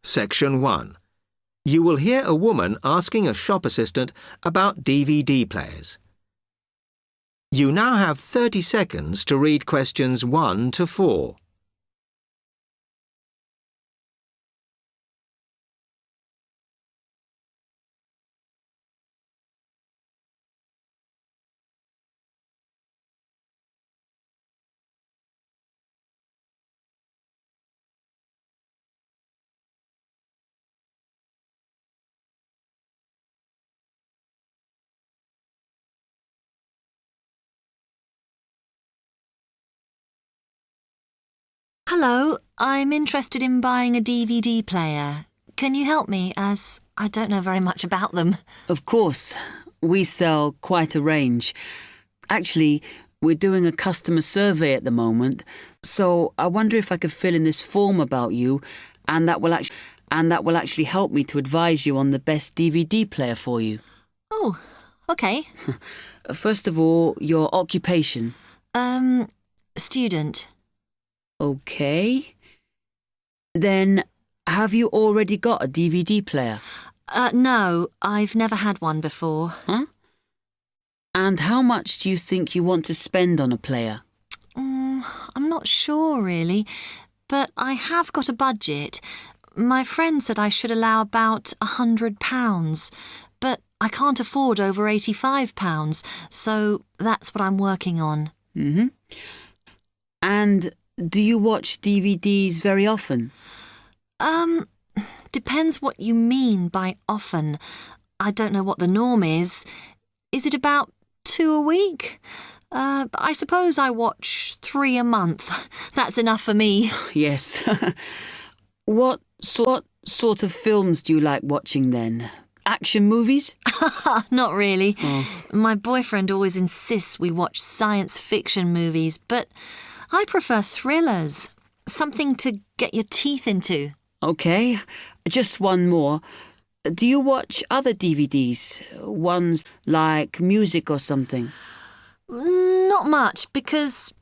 Section 1. You will hear a woman asking a shop assistant about DVD players. You now have 30 seconds to read questions 1 to 4. Hello, I'm interested in buying a DVD player. Can you help me, as I don't know very much about them? Of course. We sell quite a range. Actually, we're doing a customer survey at the moment, so I wonder if I could fill in this form about you, and that will actually help me to advise you on the best DVD player for you. Oh, okay. First of all, your occupation. Student. Okay. Then, have you already got a DVD player? No, I've never had one before. Huh? And how much do you think you want to spend on a player? I'm not sure, really, but I have got a budget. My friend said I should allow about £100, but I can't afford over £85, so that's what I'm working on. And do you watch DVDs very often? Depends what you mean by often. I don't know what the norm is. Is it about 2 a week? I suppose I watch 3 a month. That's enough for me. Yes. What sort of films do you like watching then? Action movies? Not really. Oh. My boyfriend always insists we watch science fiction movies, but I prefer thrillers. Something to get your teeth into. Okay, just one more. Do you watch other DVDs? Ones like music or something? Not much, because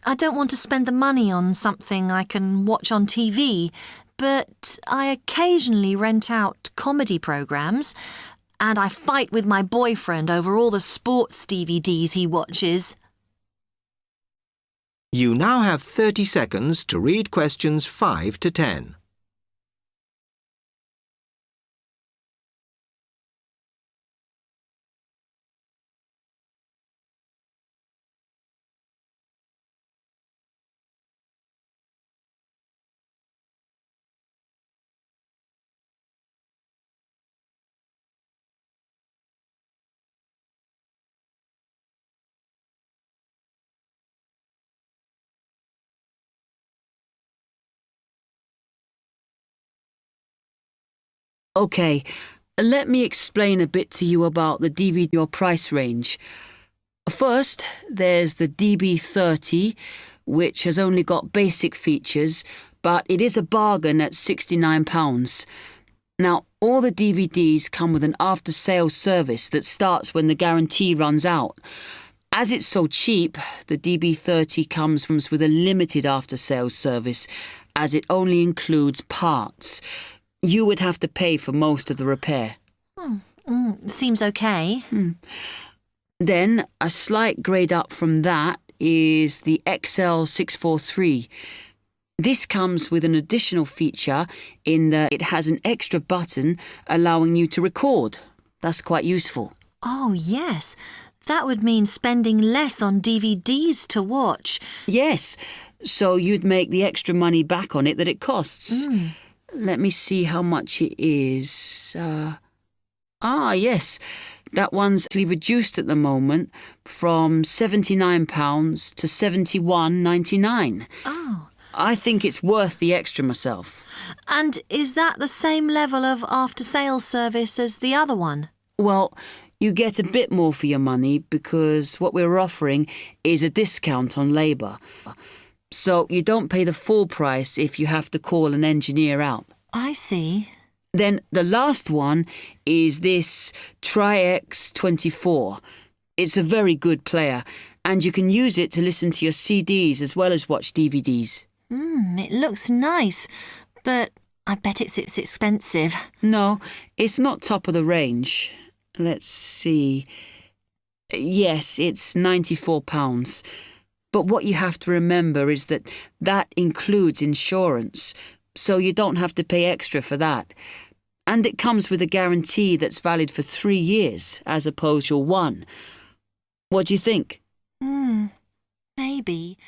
I don't want to spend the money on something I can watch on TV, but I occasionally rent out comedy programmes, and I fight with my boyfriend over all the sports DVDs he watches. You now have 30 seconds to read questions 5 to 10. Okay, let me explain a bit to you about the DVD your price range. First, there's the DB30, which has only got basic features, but it is a bargain at £69. Now, all the DVDs come with an after-sales service that starts when the guarantee runs out. As it's so cheap, the DB30 comes with a limited after-sales service, as it only includes parts. You would have to pay for most of the repair. Seems okay. Then, a slight grade up from that is the XL643. This comes with an additional feature in that it has an extra button allowing you to record. That's quite useful. Oh, yes. That would mean spending less on DVDs to watch. Yes, so you'd make the extra money back on it that it costs. Let me see how much it is. Yes, that one's actually reduced at the moment from £79 to £71.99. Oh. I think it's worth the extra myself. And is that the same level of after-sales service as the other one? Well, you get a bit more for your money because what we're offering is a discount on labour. So you don't pay the full price if you have to call an engineer out. I see. Then the last one is this Tri-X 24. It's a very good player, and you can use it to listen to your CDs as well as watch DVDs. It looks nice, but I bet it's expensive. No, it's not top of the range. Let's see. Yes, it's £94. But what you have to remember is that includes insurance, so you don't have to pay extra for that. And it comes with a guarantee that's valid for 3 years, as opposed to 1. What do you think? Maybe.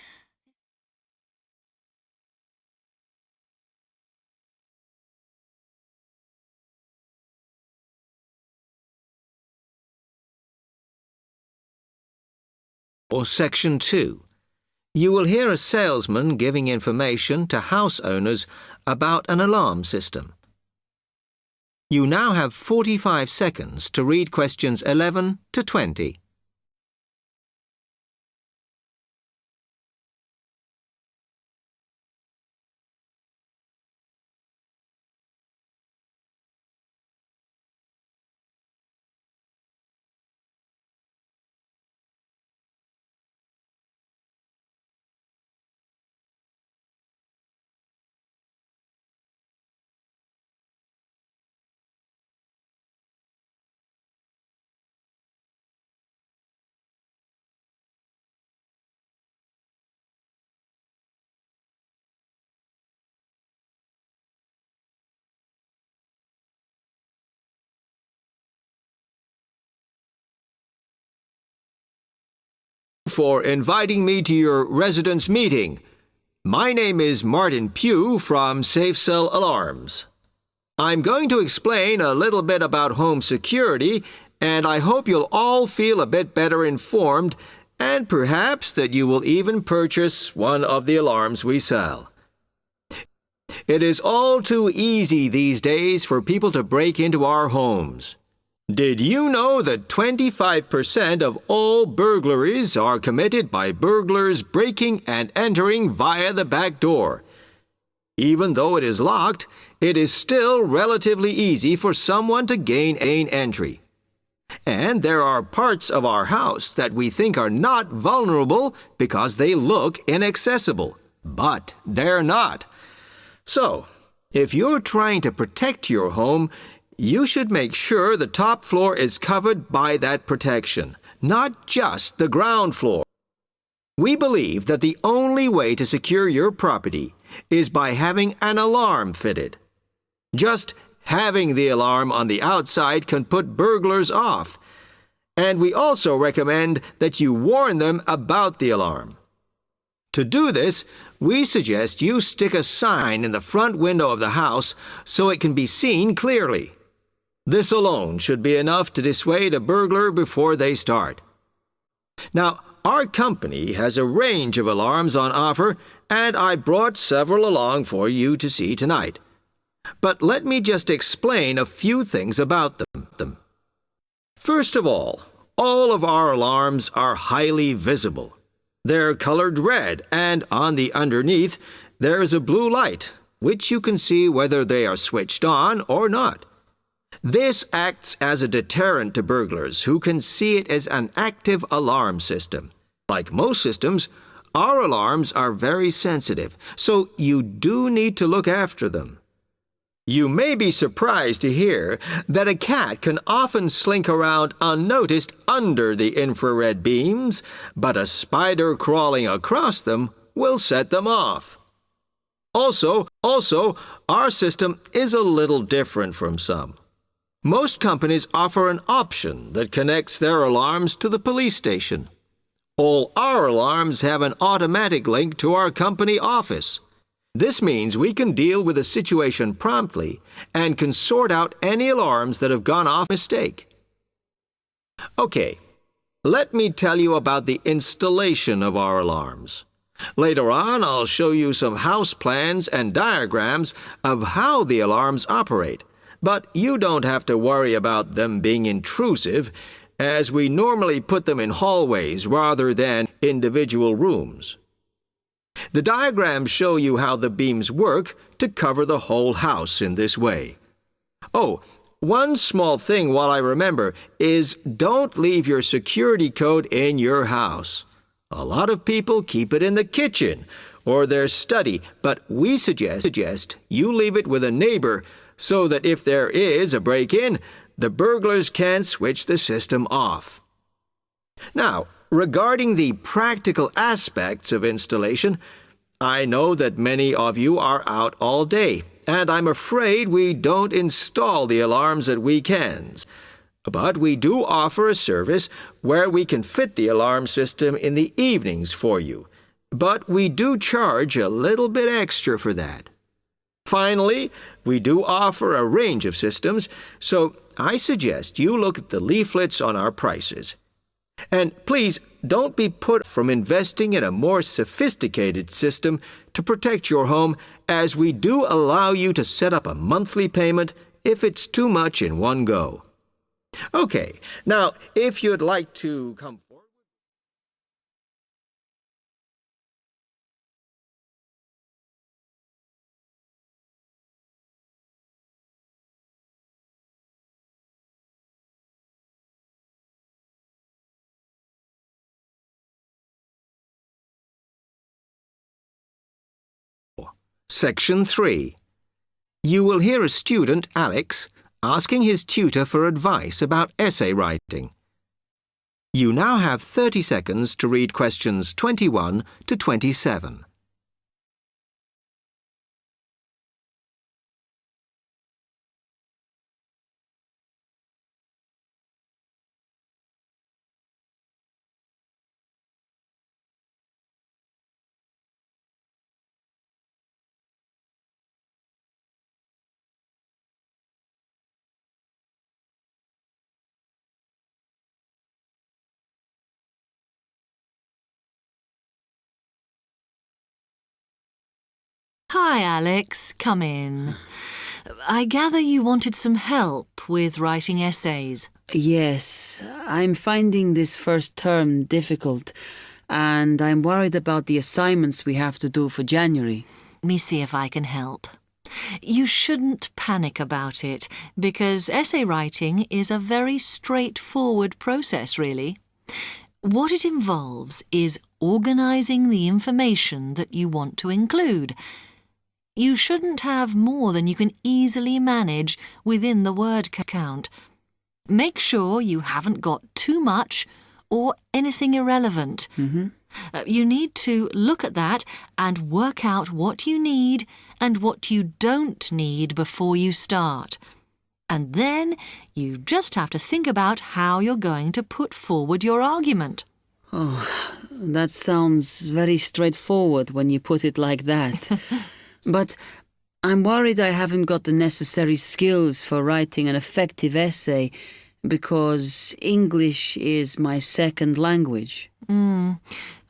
Or Section 2. You will hear a salesman giving information to house owners about an alarm system. You now have 45 seconds to read questions 11 to 20. For inviting me to your residence meeting. My name is Martin Pugh from SafeCell Alarms. I'm going to explain a little bit about home security, and I hope you'll all feel a bit better informed, and perhaps that you will even purchase one of the alarms we sell. It is all too easy these days for people to break into our homes. Did you know that 25% of all burglaries are committed by burglars breaking and entering via the back door? Even though it is locked, it is still relatively easy for someone to gain entry. And there are parts of our house that we think are not vulnerable because they look inaccessible. But they're not. So, if you're trying to protect your home, you should make sure the top floor is covered by that protection, not just the ground floor. We believe that the only way to secure your property is by having an alarm fitted. Just having the alarm on the outside can put burglars off. And we also recommend that you warn them about the alarm. To do this, we suggest you stick a sign in the front window of the house so it can be seen clearly. This alone should be enough to dissuade a burglar before they start. Now, our company has a range of alarms on offer, and I brought several along for you to see tonight. But let me just explain a few things about them. First of all of our alarms are highly visible. They're colored red, and on the underneath, there's a blue light, which you can see whether they are switched on or not. This acts as a deterrent to burglars who can see it as an active alarm system. Like most systems, our alarms are very sensitive, so you do need to look after them. You may be surprised to hear that a cat can often slink around unnoticed under the infrared beams, but a spider crawling across them will set them off. Also, our system is a little different from some. Most companies offer an option that connects their alarms to the police station. All our alarms have an automatic link to our company office. This means we can deal with a situation promptly and can sort out any alarms that have gone off mistake. Okay, let me tell you about the installation of our alarms. Later on, I'll show you some house plans and diagrams of how the alarms operate. But you don't have to worry about them being intrusive, as we normally put them in hallways rather than individual rooms. The diagrams show you how the beams work to cover the whole house in this way. Oh, one small thing while I remember is don't leave your security code in your house. A lot of people keep it in the kitchen or their study, but we suggest you leave it with a neighbor so that if there is a break-in, the burglars can switch the system off. Now, regarding the practical aspects of installation, I know that many of you are out all day, and I'm afraid we don't install the alarms at weekends. But we do offer a service where we can fit the alarm system in the evenings for you. But we do charge a little bit extra for that. Finally, we do offer a range of systems, so I suggest you look at the leaflets on our prices. And please don't be put off from investing in a more sophisticated system to protect your home, as we do allow you to set up a monthly payment if it's too much in one go. Okay, now if you'd like to come forward. Section 3. You will hear a student, Alex, asking his tutor for advice about essay writing. You now have 30 seconds to read questions 21 to 27. Hi, Alex. Come in. I gather you wanted some help with writing essays. Yes, I'm finding this first term difficult, and I'm worried about the assignments we have to do for January. Let me see if I can help. You shouldn't panic about it, because essay writing is a very straightforward process, really. What it involves is organising the information that you want to include. You shouldn't have more than you can easily manage within the word count. Make sure you haven't got too much or anything irrelevant. You need to look at that and work out what you need and what you don't need before you start. And then you just have to think about how you're going to put forward your argument. Oh, that sounds very straightforward when you put it like that. But I'm worried I haven't got the necessary skills for writing an effective essay because English is my second language.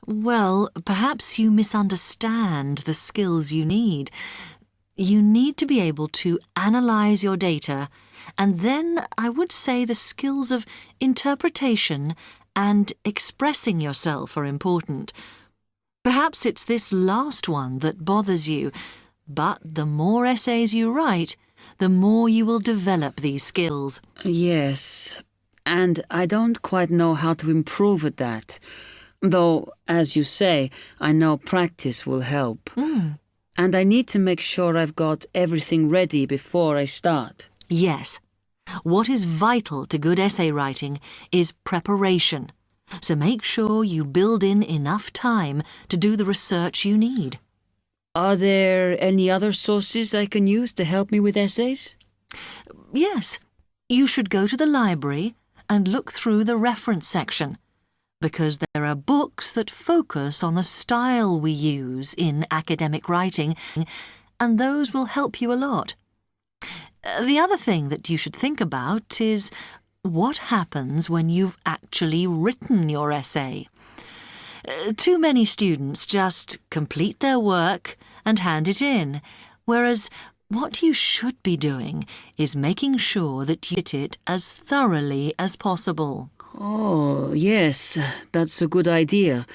Well, perhaps you misunderstand the skills you need. You need to be able to analyse your data, and then I would say the skills of interpretation and expressing yourself are important. Perhaps it's this last one that bothers you. But the more essays you write, the more you will develop these skills. Yes, and I don't quite know how to improve at that. Though, as you say, I know practice will help. And I need to make sure I've got everything ready before I start. Yes. What is vital to good essay writing is preparation. So make sure you build in enough time to do the research you need. Are there any other sources I can use to help me with essays? Yes. You should go to the library and look through the reference section, because there are books that focus on the style we use in academic writing, and those will help you a lot. The other thing that you should think about is what happens when you've actually written your essay. Too many students just complete their work and hand it in, whereas what you should be doing is making sure that you edit it as thoroughly as possible. Oh, yes, that's a good idea.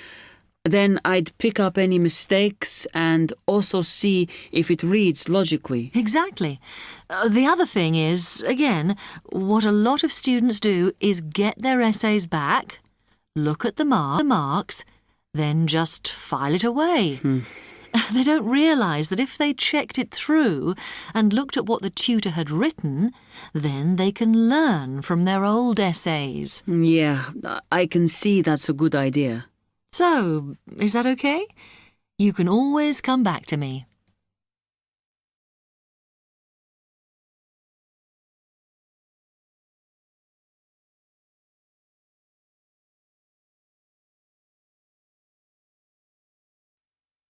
Then I'd pick up any mistakes and also see if it reads logically. Exactly. The other thing is, again, what a lot of students do is get their essays back, look at the marks, then just file it away. They don't realise that if they checked it through and looked at what the tutor had written, then they can learn from their old essays. Yeah, I can see that's a good idea. So, is that okay? You can always come back to me.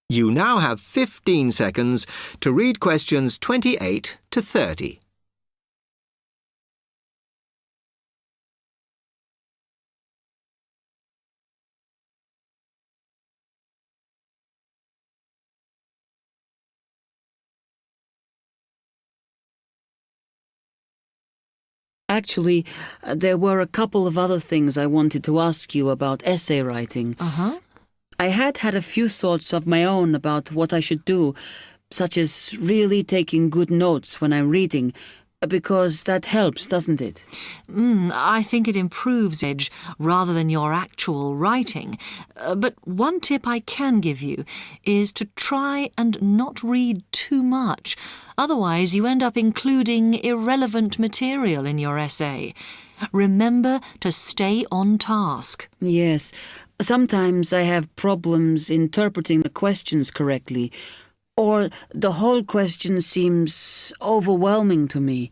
You now have 15 seconds to read questions 28 to 30. Actually, there were a couple of other things I wanted to ask you about essay writing. I had a few thoughts of my own about what I should do, such as really taking good notes when I'm reading, because that helps, doesn't it? I think it improves edge rather than your actual writing. But one tip I can give you is to try and not read too much. Otherwise, you end up including irrelevant material in your essay. Remember to stay on task. Yes. Sometimes I have problems interpreting the questions correctly, or the whole question seems overwhelming to me.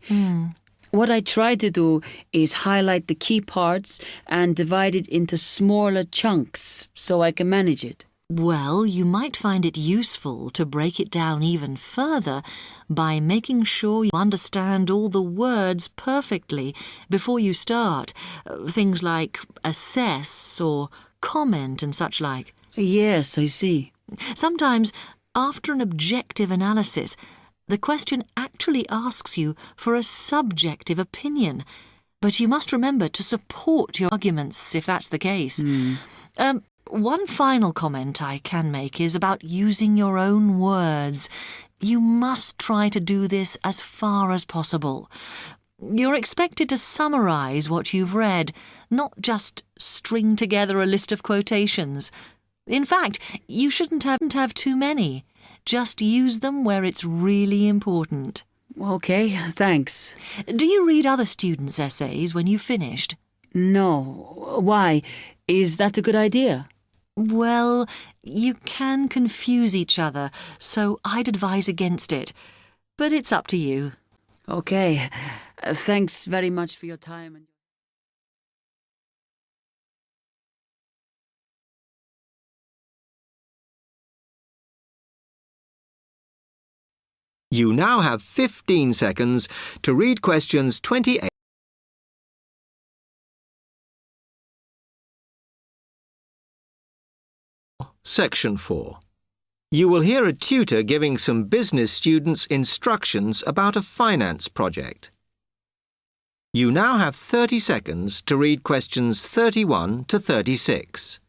What I try to do is highlight the key parts and divide it into smaller chunks so I can manage it. Well, you might find it useful to break it down even further by making sure you understand all the words perfectly before you start. Things like assess or comment and such like. Yes, I see. Sometimes, after an objective analysis, the question actually asks you for a subjective opinion. But you must remember to support your arguments if that's the case. One final comment I can make is about using your own words. You must try to do this as far as possible. You're expected to summarise what you've read, not just string together a list of quotations. In fact, you shouldn't have too many. Just use them where it's really important. Okay, thanks. Do you read other students' essays when you've finished? No. Why? Is that a good idea? Well, you can confuse each other, so I'd advise against it. But it's up to you. Okay. Thanks very much for your time. You now have 15 seconds to read questions 28. Section 4. You will hear a tutor giving some business students instructions about a finance project. You now have 30 seconds to read questions 31 to 36.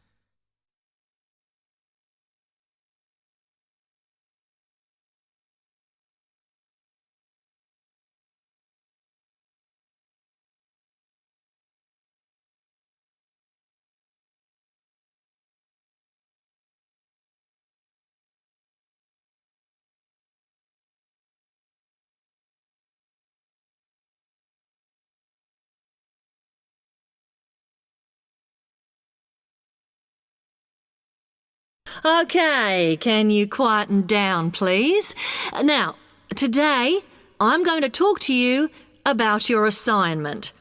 OK, can you quieten down, please? Now, today I'm going to talk to you about your assignment.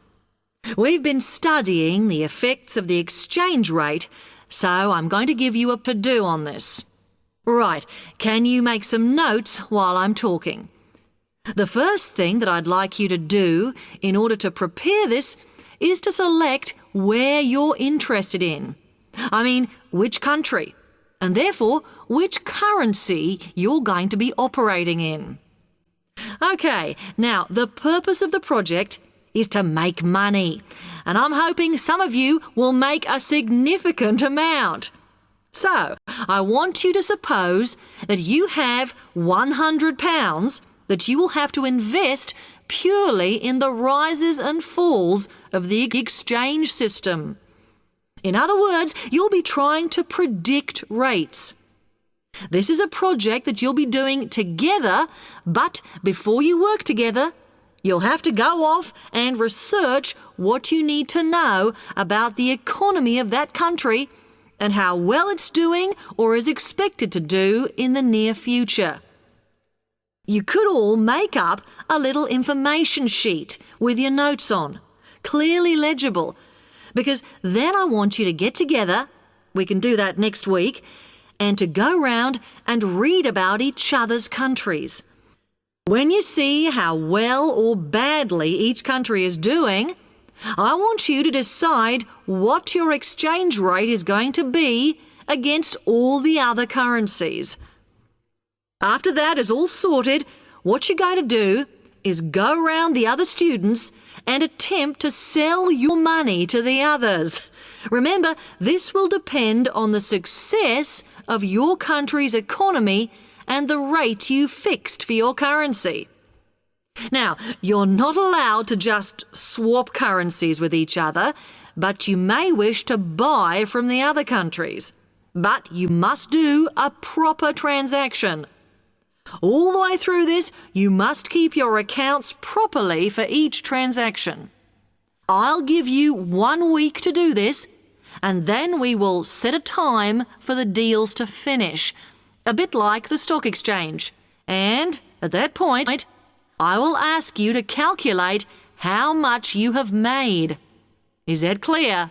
We've been studying the effects of the exchange rate, so I'm going to give you a to-do on this. Right, can you make some notes while I'm talking? The first thing that I'd like you to do in order to prepare this is to select where you're interested in. I mean, which country, and therefore which currency you're going to be operating in. OK, now the purpose of the project is to make money, and I'm hoping some of you will make a significant amount. So, I want you to suppose that you have £100 that you will have to invest purely in the rises and falls of the exchange system. In other words, you'll be trying to predict rates. This is a project that you'll be doing together, but before you work together, you'll have to go off and research what you need to know about the economy of that country and how well it's doing or is expected to do in the near future. You could all make up a little information sheet with your notes on, clearly legible, because then I want you to get together, we can do that next week, and to go round and read about each other's countries. When you see how well or badly each country is doing, I want you to decide what your exchange rate is going to be against all the other currencies. After that is all sorted, what you're going to do is go round the other students and attempt to sell your money to the others. Remember, this will depend on the success of your country's economy and the rate you fixed for your currency. Now, you're not allowed to just swap currencies with each other, but you may wish to buy from the other countries. But you must do a proper transaction. All the way through this, you must keep your accounts properly for each transaction. I'll give you 1 week to do this, and then we will set a time for the deals to finish, a bit like the stock exchange. And at that point, I will ask you to calculate how much you have made. Is that clear?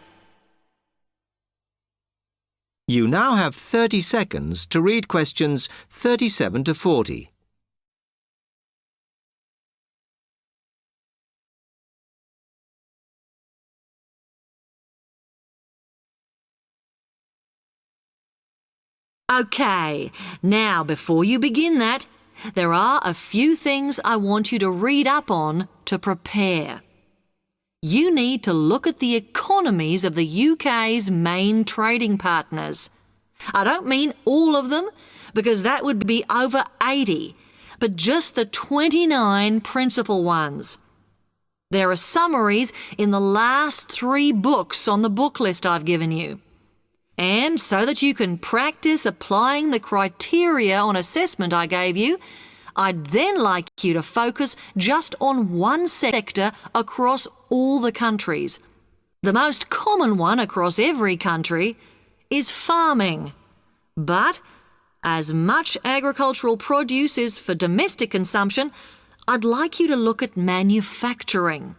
You now have 30 seconds to read questions 37 to 40. Okay, now before you begin that, there are a few things I want you to read up on to prepare. You need to look at the economies of the UK's main trading partners. I don't mean all of them, because that would be over 80, but just the 29 principal ones. There are summaries in the last 3 books on the book list I've given you. And so that you can practice applying the criteria on assessment I gave you, I'd then like you to focus just on one sector across all the countries. The most common one across every country is farming. But as much agricultural produce is for domestic consumption, I'd like you to look at manufacturing.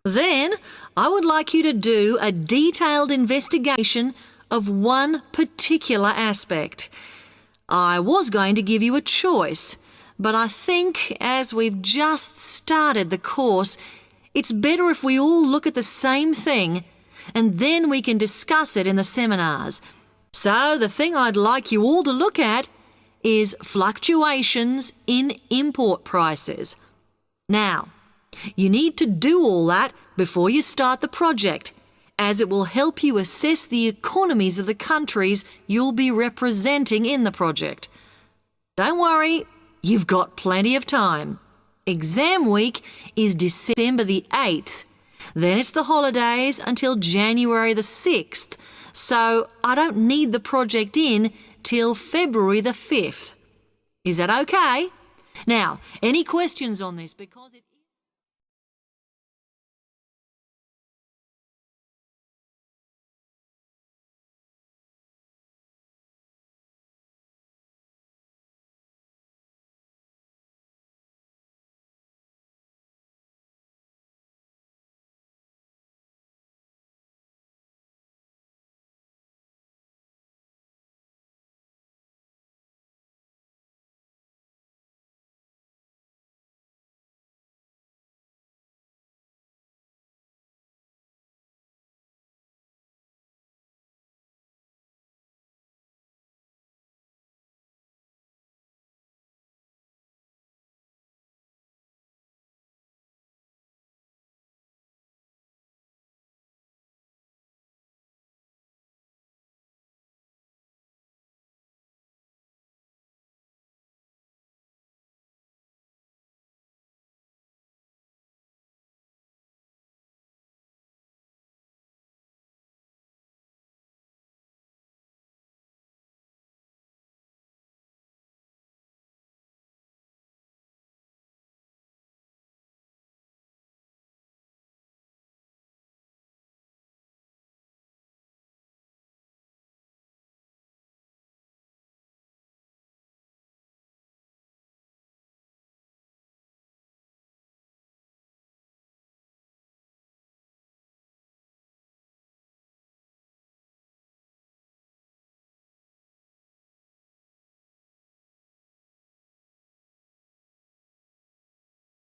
Then I would like you to do a detailed investigation of one particular aspect. I was going to give you a choice, but I think as we've just started the course, it's better if we all look at the same thing and then we can discuss it in the seminars. So the thing I'd like you all to look at is fluctuations in import prices. Now, you need to do all that before you start the project, as it will help you assess the economies of the countries you'll be representing in the project. Don't worry, you've got plenty of time. Exam week is December the 8th. Then it's the holidays until January the 6th, so I don't need the project in till February the 5th. Is that okay? Now, any questions on this? Because it